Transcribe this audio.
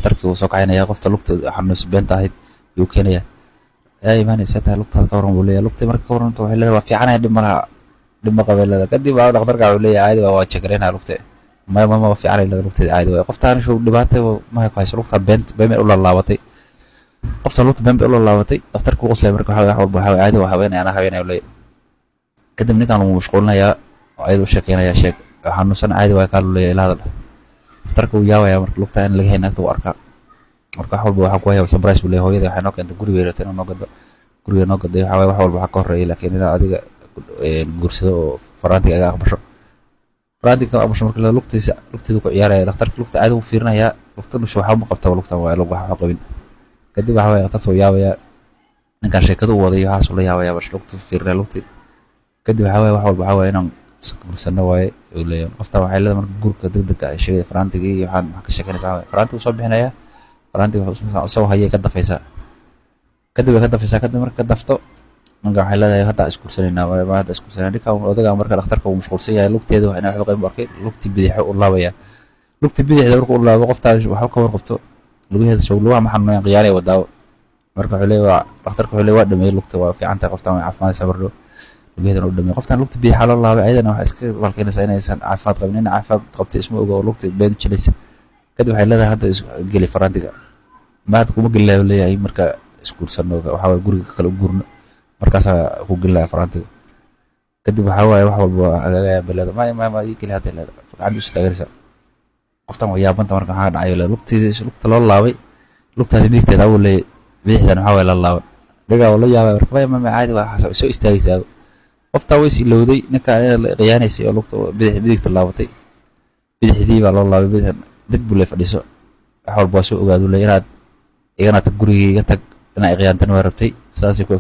dhakhtarkii wuu soo kacaynaya qofta lugta xanuunsan beenta ahayd yuu keenaya ay imaanaysaa tahay lugtaada ka waran buu leeyahay lugtii marka ka waranta waxay leedahay waa fiicanaya dhib malaha dhib ma qabay leedahay kadib baa dhakhtarka wuxuu leeyahay caadi waa jagareynaya lugta ma waa fiicanay leedahay lugteeda caadi waa qoftaan shuu dhibaatay ma ku hayso lugta been u laalaabatay qofta lugta been u laalaabatay dhakhtarku wuu qoslay marka wax walba waxa caadi waa haweenay ana haweenay leeyahay kadib ninkan uu mashquulinayaa ayuu sheekeynaya sheeg xanuunsan caadi waa ka leeyahay ilaada dhakhtarku uu yaawaya marka lugta in laga heenaagto u arkaa marka wax walba waxa ku haya surprise buu leeyahay hooyada waxay noo keentay guriga yeeratay inuu noo gado guriga noo gaday waxa wax walba waxa ka horeeyay laakiin ina adiga guursado oo faraantiga aga aqbasho faraantiga aqbasho marka lugtiisa ku ciyaaraya dhakhtarka lugta caadi u fiirinaya lugta dhusha waxa ma qabtaa lugta waa lagu waxa qabin kadib waxa dhakhtarku yaabaya ninka sheekadu waday waxa soo yaabaya bash lugta fiirinaya lugta kadib waxa wax walba waxa inaan guursano waaye oo leeyahay qofta waxay leedahay marka gurka degdeg ah sheegay faraantiga iyo waxaan ka sheekanaysaa faraantiga soo bixinaya faraantiga soo hayay ka dafaysa kadib marka dafto ninka waxay leedahay hadda iskuursanayna waa hadda iskuursanayna ninka odaga marka dhakhtarka uu mashquulsan yahay lugteedu waxay wax qayb arkay lugti bidix u laabaya lugti bidixda marka uu laabo qofta waxa ka warqabto lugaheeda soo lugaha ma xanuunayaan qiyaanay wadaawo marka wuxuu leeyahay dhakhtarka wuxuu leeyahay waa dhameeyay lugta waa fiican tahay qofta caafimaad sabardo lugaheeda u dhameeyay qoftan lugti bidix la laabay ayadana wax iska balkeenaysa inaysan caafimaad qabin in caafimaad qabtay isma oga lugti been jilaysa kadib waxay leedahay hadda geli faraantiga baad kuma geliyo leeyahay marka iskuursano waxa way guriga kala guurno markaas ku geliyo faraantiga kadib waxa way wax walba agagaya balada ma keli hada leeda faqad is taageersa qoftan waa yaabanta marka waxa dhacay lugtiisa lugta loo laabay lugtaada midigteeda uu leeyahay bidixdan waxa way la laabay dhiga wala yaabay marka ma caadi waa soo istaagaysaa qofta way is ilowday ninka qiyaanaysay oo lugta bidigta laabatay bidixdii baa loo laabay bidixdan dib buu leeyahay fadhiso wax walba soo ogaado leeyahay igana tag guriga tag inay qiyaantan waa rabtay saasi ku